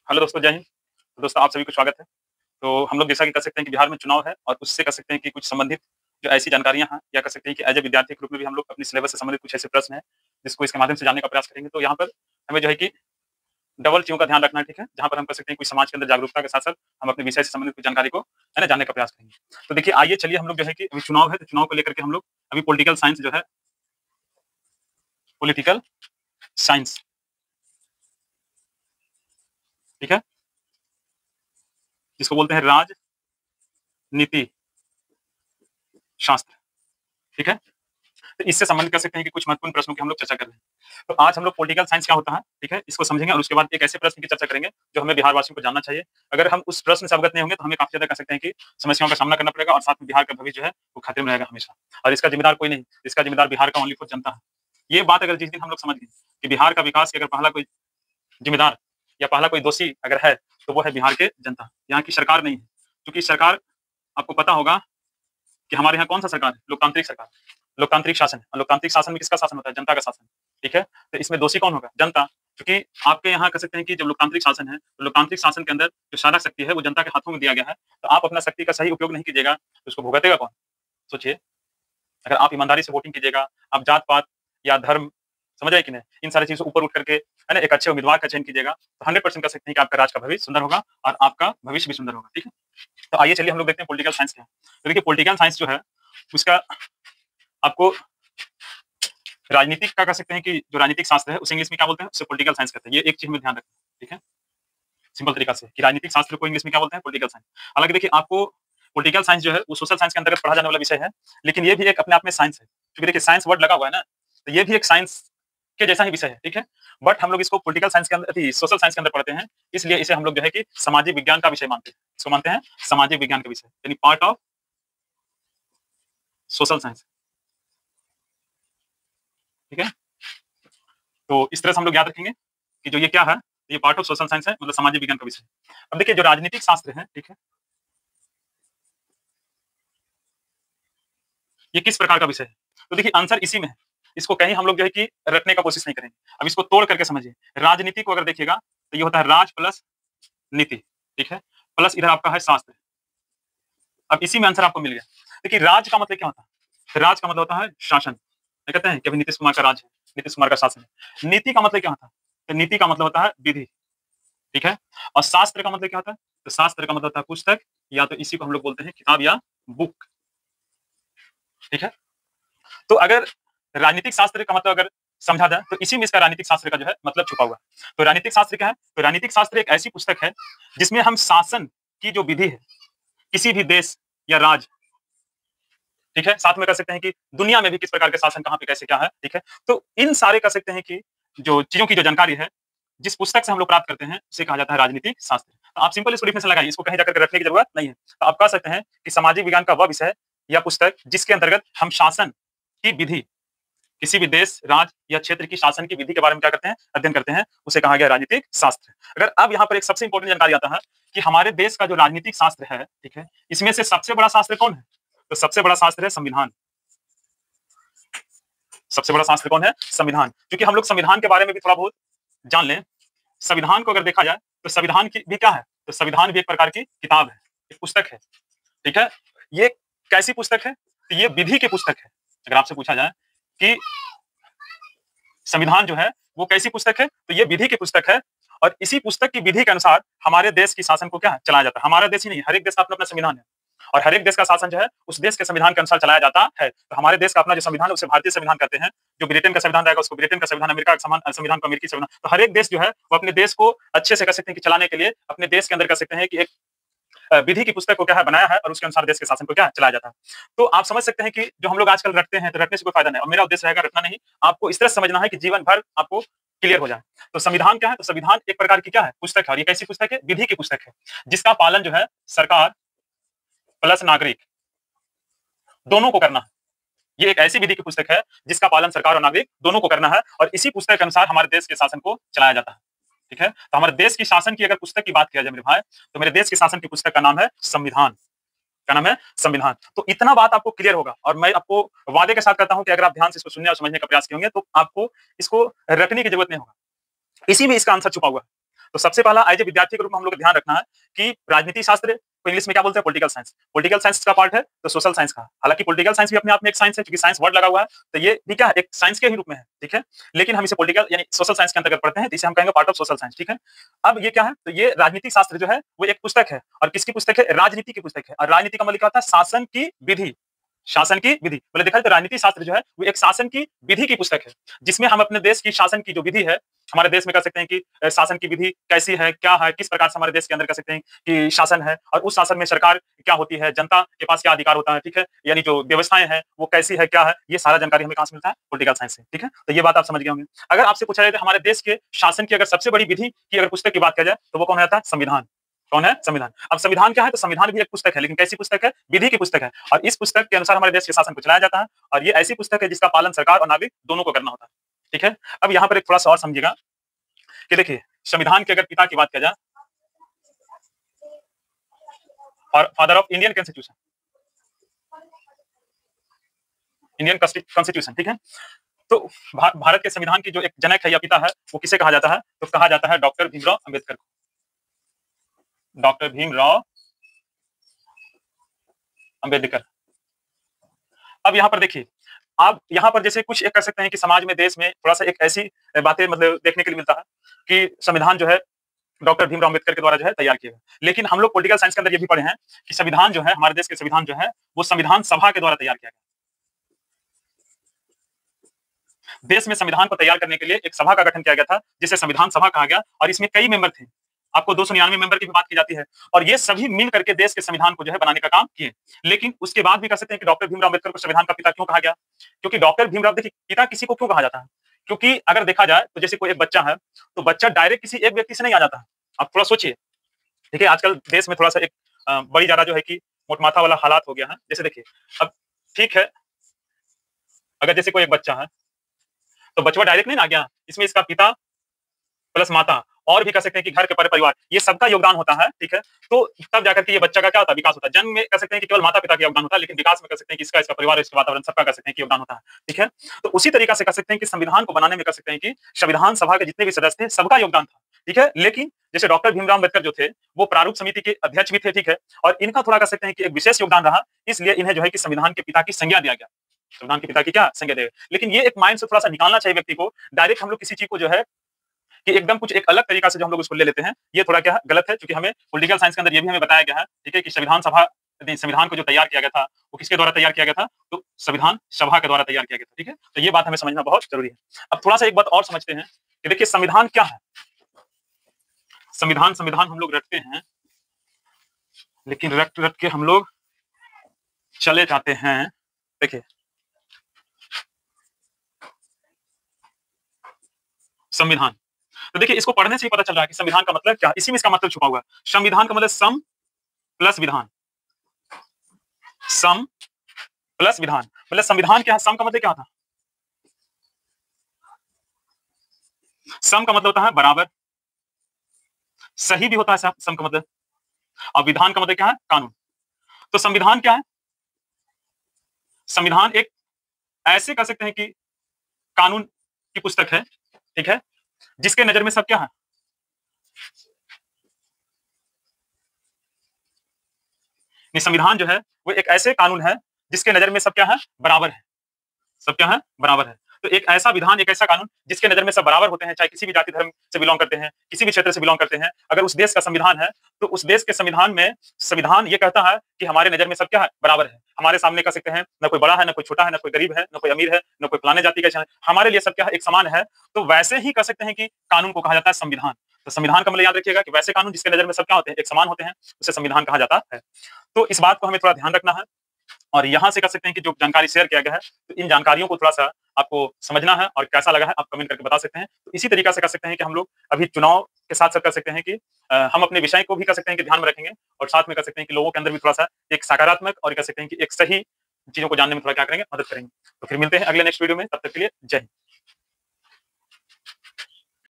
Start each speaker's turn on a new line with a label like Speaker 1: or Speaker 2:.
Speaker 1: Hello दोस्तों, जय हिंद। तो दोस्तों आप सभी को स्वागत है। तो हम लोग जैसा कि कर सकते हैं कि बिहार में चुनाव है और उससे कर सकते हैं कि कुछ संबंधित जो ऐसी जानकारियाँ हैं या कर सकते हैं कि एज ए विद्यार्थी के रूप में भी हम लोग अपने सिलेबस से संबंधित कुछ ऐसे प्रश्न हैं, जिसको इसके माध्यम से जानने का प्रयास करेंगे। तो यहाँ पर हमें जो है कि डबल चीज़ों का ध्यान रखना है, ठीक है? जहाँ पर हम कर सकते हैं कुछ समाज के अंदर जागरूकता के साथ-साथ हम अपने विषय से संबंधित कुछ जानकारी को है ना जानने का प्रयास करेंगे। तो देखिए आइए चलिए हम लोग जो है कि अभी चुनाव है, तो चुनाव को लेकर के हम लोग अभी पॉलिटिकल साइंस जो है पॉलिटिकल साइंस, ठीक है? जिसको बोलते हैं राजनीति शास्त्र, ठीक है? तो इससे संबंधित कर सकते हैं कि कुछ महत्वपूर्ण प्रश्नों की हम लोग चर्चा कर रहे हैं। तो आज हम लोग पॉलिटिकल साइंस क्या होता है, ठीक है? इसको समझेंगे और उसके बाद एक ऐसे प्रश्न की चर्चा करेंगे जो हमें बिहार वासियों को जानना चाहिए। अगर हम उस प्रश्न से अवगत नहीं होंगे तो हमें काफ़ी ज़्यादा कह सकते हैं कि समस्याओं का सामना करना पड़ेगा और साथ में बिहार का भविष्य जो है वो खतरे में रहेगा हमेशा। और इसका ज़िम्मेदार कोई नहीं, इसका ज़िम्मेदार बिहार का ओनली खुद जनता है। ये बात अगर जिस दिन हम लोग समझ गए कि बिहार का विकास की अगर पहला कोई ज़िम्मेदार या पहला कोई दोषी अगर है, तो वो है बिहार के जनता, यहाँ की सरकार नहीं है। क्योंकि सरकार आपको पता होगा कि हमारे यहाँ कौन-सा सरकार है? लोकतांत्रिक सरकार, लोकतांत्रिक शासन है और लोकतांत्रिक शासन में किसका शासन होता है? जनता का शासन, ठीक है? तो इसमें दोषी कौन होगा? जनता। क्योंकि आपके यहाँ कह सकते हैं कि जब लोकतांत्रिक शासन है, तो लोकतांत्रिक शासन के अंदर जो सारा शक्ति है, वो जनता के हाथों में दिया गया है। तो आप अपना शक्ति का सही उपयोग नहीं कीजिएगा, तो उसको भुगतेगा कौन? सोचिए। अगर आप ईमानदारी से वोटिंग कीजिएगा, आप जात-पात या धर्म, समझ आए कि नहीं? इन सारी चीज़ों से ऊपर उठ करके है ना, एक अच्छे उम्मीदवार का चयन कीजिएगा, तो 100% कह सकते हैं कि आपका राज्य का भविष्य सुंदर होगा और आपका भविष्य भी सुंदर होगा, ठीक है? तो आइए चलिए हम लोग देखते हैं पॉलिटिकल साइंस क्या है। तो देखिए पॉलिटिकल साइंस जो है, उसका आपको राजनीतिक का कह सकते हैं कि जो राजनीतिक शास्त्र है, उसे इंग्लिश में क्या बोलते हैं? उसे पॉलिटिकल साइंस कहते हैं। ये एक चीज़ हमें ध्यान रखना है, ठीक है? सिंपल तरीका से कि राजनीतिक शास्त्र को इंग्लिश में क्या बोलते हैं? Political science. हालाँकि देखिए आपको पॉलिटिकल साइंस जो है, वो सोशल साइंस के अंतर्गत पढ़ा जाने वाला विषय है, लेकिन ये भी एक अपने आप में साइंस है। क्योंकि देखिए साइंस वर्ड लगा हुआ है ना, तो ये भी एक साइंस के जैसा ही विषय है, ठीक है? बट हम लोग इसको पॉलिटिकल साइंस के अंदर सोशल साइंस के अंदर पढ़ते हैं, इसलिए इसे हम लोग जो है कि सामाजिक विज्ञान का विषय मानते हैं। इसको मानते हैं सामाजिक विज्ञान का विषय, यानी पार्ट ऑफ सोशल साइंस, ठीक है? तो इस तरह से हम लोग याद रखेंगे कि जो ये क्या है, ये पार्ट ऑफ सोशल साइंस है, मतलब सामाजिक विज्ञान का विषय है। अब देखिए जो राजनीतिक शास्त्र है, ठीक है? ये किस प्रकार का विषय है? तो देखिए आंसर इसी में है। इसको कहीं हम लोग जो है कि रटने का कोशिश नहीं करेंगे। अब इसको तोड़ करके समझिए। राजनीति को अगर देखिएगा तो ये होता है राज प्लस नीति, ठीक है? प्लस इधर आपका है शास्त्र। अब इसी में आंसर आपको मिल गया। देखिए राज का मतलब क्या होता है? राज का मतलब होता है शासन। ये कहते हैं कि अभी नीतीश कुमार का राज है, नीतीश कुमार का शासन है। नीति का मतलब क्या होता है? तो नीति का मतलब होता है विधि, ठीक है? और शास्त्र का मतलब क्या होता है? तो शास्त्र का मतलब होता है पुस्तक, या तो इसी को हम लोग बोलते हैं किताब या बुक, ठीक है? तो अगर राजनीतिक शास्त्र का मतलब अगर समझा जाए तो इसी में इसका राजनीतिक शास्त्र का जो है मतलब छुपा हुआ है। तो राजनीतिक शास्त्र क्या है? तो राजनीतिक शास्त्र एक ऐसी पुस्तक है जिसमें हम शासन की जो विधि है, किसी भी देश या राज्य, ठीक है? साथ में कह सकते हैं कि दुनिया में भी किस प्रकार के शासन कहाँ पे कैसे क्या है, ठीक है? तो इन सारे कह सकते हैं कि जो चीज़ों की जो जानकारी है, जिस पुस्तक से हम लोग प्राप्त करते हैं, उसे कहा जाता है राजनीतिक शास्त्र। तो आप सिंपल इसको डेफिनेशन लगाइए, इसको कहीं जाकर के रटने की ज़रूरत नहीं है। तो आप कह सकते हैं कि सामाजिक विज्ञान का वह विषय या पुस्तक जिसके अंतर्गत हम शासन की विधि, किसी भी देश, राज्य या क्षेत्र की शासन की विधि के बारे में क्या करते हैं? अध्ययन करते हैं, उसे कहा गया राजनीतिक शास्त्र। अगर अब यहाँ पर एक सबसे इंपॉर्टेंट जानकारी आता है कि हमारे देश का जो राजनीतिक शास्त्र है, ठीक है? इसमें से सबसे बड़ा शास्त्र कौन है? तो सबसे बड़ा शास्त्र है संविधान। सबसे बड़ा शास्त्र कौन है? संविधान। क्योंकि हम लोग संविधान के बारे में भी थोड़ा बहुत जान लें। संविधान को अगर देखा जाए तो संविधान की भी क्या है? तो संविधान भी एक प्रकार की किताब है, एक पुस्तक है, ठीक है? ये कैसी पुस्तक है? तो ये विधि की पुस्तक है। अगर आपसे पूछा जाए कि संविधान जो है वो कैसी पुस्तक है? तो ये विधि की पुस्तक है और इसी पुस्तक की विधि के अनुसार हमारे देश की शासन को क्या है? चलाया जाता है। हमारा देश ही नहीं, हर एक देश का अपना-अपना संविधान है और हर एक देश का शासन जो है उस देश के संविधान के अनुसार चलाया जाता है। तो हमारे देश का अपना जो संविधान है उसे भारतीय संविधान कहते हैं। जो ब्रिटेन का संविधान रहेगा उसको ब्रिटेन का संविधान, अमेरिका का संविधान को अमेरिकी संविधान। तो हर एक देश जो है वो अपने देश को अच्छे से कह सकते हैं कि चलाने के लिए अपने देश के अंदर कह सकते हैं कि एक विधि की पुस्तक को क्या है बनाया है और उसके अनुसार देश के शासन को क्या है चलाया जाता है। तो आप समझ सकते हैं कि जो हम लोग आजकल रटते हैं, तो रटने से कोई फायदा नहीं और मेरा उद्देश्य रहेगा रटना नहीं, आपको इस तरह समझना है कि जीवन भर आपको क्लियर हो जाए। तो संविधान क्या है? तो संविधान एक प्रकार की क्या है? पुस्तक है और ये कैसी पुस्तक है? विधि की पुस्तक है, जिसका पालन जो है सरकार प्लस नागरिक दोनों को करना है। ये एक ऐसी विधि की पुस्तक है जिसका पालन सरकार और नागरिक दोनों को करना है और इसी पुस्तक के अनुसार हमारे देश के शासन को चलाया जाता है, ठीक है? तो हमारे देश की शासन की अगर पुस्तक की बात किया जाए मेरे भाई, तो मेरे देश के शासन की पुस्तक का नाम है संविधान। क्या नाम है? संविधान। तो इतना बात आपको क्लियर होगा और मैं आपको वादे के साथ कहता हूं कि अगर आप ध्यान से इसको सुनने और समझने का प्रयास करेंगे तो आपको इसको रटने की जरूरत नहीं होगा। इसी में इसका आंसर छुपा हुआ है। तो सबसे पहला एज ए विद्यार्थी के रूप में हम लोग को ध्यान रखना है कि राजनीति शास्त्र को इंग्लिश में क्या बोलते हैं, पॉलिटिकल साइंस। पॉलिटिकल साइंस का पार्ट है तो सोशल साइंस का, हालांकि पॉलिटिकल साइंस भी अपने आप में एक साइंस है, क्योंकि साइंस वर्ड लगा हुआ है, तो ये भी क्या है, एक साइंस के ही रूप में है, ठीक है। लेकिन हम इसे पॉलिटिकल यानी सोशल साइंस के अंतर्गत पढ़ते हैं, तो इसे हम कहेंगे पार्ट ऑफ सोशल साइंस, ठीक है। अब ये क्या है, तो ये राजनीतिक शास्त्र जो है वो एक पुस्तक है, और किसकी पुस्तक है, राजनीति की पुस्तक है। और राजनीति का मतलब क्या होता है, शासन की विधि, शासन की विधि। बोले देखा तो राजनीति शास्त्र जो है वो एक शासन की विधि की पुस्तक है, जिसमें हम अपने देश की शासन की जो विधि है, हमारे देश में कह सकते हैं कि शासन की विधि कैसी है, क्या है, किस प्रकार से हमारे देश के अंदर कह सकते हैं कि शासन है, और उस शासन में सरकार क्या होती है, जनता के पास क्या अधिकार होता है, ठीक है, यानी जो व्यवस्थाएं हैं वो कैसी है, क्या है, ये सारा जानकारी हमें कहां से मिलता है, पॉलिटिकल साइंस से, ठीक है। तो ये बात आप समझ गए होंगे। अगर आपसे पूछा जाए कि हमारे देश के शासन की अगर सबसे बड़ी विधि की अगर पुस्तक की बात किया जाए तो वो कौन रहता है, संविधान। कौन है, संविधान। अब संविधान क्या है, तो संविधान भी एक पुस्तक है, लेकिन कैसी पुस्तक है, विधि की पुस्तक है, और इस पुस्तक के अनुसार हमारे देश के शासन को चलाया जाता है, और ये ऐसी पुस्तक है जिसका पालन सरकार और नागरिक दोनों को करना होता है, ठीक है। अब यहाँ पर एक थोड़ा सा और समझिएगा कि देखिए संविधान के अगर पिता की बात किया जाए, father of Indian constitution, Indian constitution, ठीक है। तो भारत के संविधान की जो एक जनक है या पिता है वो किसे कहा जाता है, तो कहा जाता है डॉक्टर भीमराव अंबेडकर को, डॉक्टर भीमराव अंबेडकर। अब यहाँ पर देखिए, आप यहाँ पर जैसे कुछ एक कर सकते हैं कि समाज में, देश में थोड़ा सा एक ऐसी बातें मतलब देखने के लिए मिलता है कि संविधान जो है डॉक्टर भीमराव अंबेडकर के द्वारा जो है तैयार किया गया। लेकिन हम लोग पॉलिटिकल साइंस के अंदर ये भी पढ़े हैं कि संविधान जो है, हमारे देश के संविधान जो है वो संविधान सभा के द्वारा तैयार किया गया। देश में संविधान को तैयार करने के लिए एक सभा का गठन किया गया था, जिसे संविधान सभा कहा गया, और इसमें कई मेंबर थे। आपको 299 मेंबर की भी बात की जाती है, और ये सभी मिल करके देश के संविधान को जो है बनाने का काम किए। लेकिन उसके बाद भी कह सकते हैं कि डॉक्टर भीमराव अंबेडकर को संविधान का पिता क्यों कहा गया, क्योंकि डॉक्टर भीमराव, देखिए पिता किसी को क्यों कहा जाता है, क्योंकि अगर देखा जाए तो जैसे कोई एक बच्चा है, तो बच्चा डायरेक्ट किसी एक व्यक्ति से नहीं आ जाता है। आप थोड़ा सोचिए, देखिए आजकल देश में थोड़ा सा एक बड़ी ज्यादा जो है कि मोटमाथा वाला हालात हो गया है। जैसे देखिए, अब ठीक है, अगर जैसे कोई एक बच्चा है तो बचवा डायरेक्ट नहीं ना आ गया, इसमें इसका पिता प्लस माता और भी कह सकते हैं कि घर के परिवार, ये सबका योगदान होता है, ठीक है। तो तब जाकर के ये बच्चा का क्या होता है, विकास होता है। जन्म में कह सकते हैं कि केवल माता पिता का योगदान होता है, लेकिन विकास में कह सकते हैं कि इसका परिवार, इसका वातावरण, सबका कह सकते हैं कि योगदान होता है, ठीक है। तो उसी तरीका से कह सकते हैं कि संविधान को बनाने में कह सकते हैं कि संविधान सभा के जितने भी सदस्य थे सबका योगदान था, ठीक है। लेकिन जैसे डॉक्टर भीमराव अंबेडकर जो थे वो प्रारूप समिति के अध्यक्ष भी थे, ठीक है, और इनका थोड़ा कह सकते हैं कि एक विशेष योगदान रहा, इसलिए इन्हें जो है कि संविधान के पिता की संज्ञा दिया गया, संविधान के पिता की क्या संज्ञा दिया गया। लेकिन ये एक माइंड से थोड़ा सा निकालना चाहिए व्यक्ति को, डायरेक्ट हम लोग किसी चीज को जो है कि एकदम कुछ एक अलग तरीका से जो हम लोग उसको ले लेते हैं, ये थोड़ा क्या है, गलत है। क्योंकि हमें पॉलिटिकल साइंस के अंदर ये भी हमें बताया गया है, ठीक है, कि संविधान सभा, संविधान को जो तैयार किया गया था वो किसके द्वारा तैयार किया गया था, तो संविधान सभा के द्वारा तैयार किया गया था, ठीक है। तो ये बात हमें समझना बहुत जरूरी है। अब थोड़ा सा एक बात और समझते हैं कि देखिए संविधान क्या है। संविधान संविधान हम लोग रटते हैं, लेकिन रट रट के हम लोग चले जाते हैं। देखिए संविधान, तो देखिए इसको पढ़ने से ही पता चल रहा है कि संविधान का मतलब क्या है, इसी में इसका मतलब छुपा हुआ है। संविधान का मतलब सम प्लस विधान, सम प्लस विधान, मतलब संविधान क्या है, सम का मतलब क्या था, सम का मतलब होता है बराबर, सही भी होता है सम का मतलब, और विधान का मतलब क्या है, कानून। तो संविधान क्या है, संविधान एक ऐसे कह सकते हैं कि कानून की पुस्तक है, ठीक है, जिसके नजर में सब क्या है, संविधान जो है वो एक ऐसे कानून है जिसके नजर में सब क्या है, बराबर है, सब क्या है, बराबर है। तो एक ऐसा विधान, एक ऐसा कानून जिसके नजर में सब बराबर होते हैं, चाहे किसी भी जाति धर्म से बिलोंग करते हैं, किसी भी क्षेत्र से बिलोंग करते हैं। अगर उस देश का संविधान है तो उस देश के संविधान में, संविधान ये कहता है कि हमारे नजर में सब क्या है, बराबर है। हमारे सामने कह सकते हैं न कोई बड़ा है, न कोई छोटा है, न कोई गरीब है, न कोई अमीर है, न कोई फलाने जाति का है, हमारे लिए सब क्या है, एक समान है। तो वैसे ही कह सकते हैं कि कानून को कहा जाता है संविधान। तो संविधान का मतलब याद रखिएगा कि वैसे कानून जिसके नजर में सब क्या होते हैं, एक समान होते हैं, उसे संविधान कहा जाता है। तो इस बात को हमें थोड़ा ध्यान रखना है, और यहाँ से कह सकते हैं कि जो जानकारी शेयर किया गया है, तो इन जानकारियों को थोड़ा सा आपको समझना है, और कैसा लगा है आप कमेंट करके बता सकते हैं। तो इसी तरीका से कह सकते हैं कि हम लोग अभी चुनाव के साथ साथ कह सकते हैं कि हम अपने विषय को भी कह सकते हैं कि ध्यान में रखेंगे, और साथ में कह सकते हैं कि लोगों के अंदर भी थोड़ा सा एक सकारात्मक और कह सकते हैं कि एक सही चीजों को जानने में थोड़ा क्या करेंगे, मदद करेंगे। तो फिर मिलते हैं अगले नेक्स्ट वीडियो में, तब तक के लिए जय हिंद।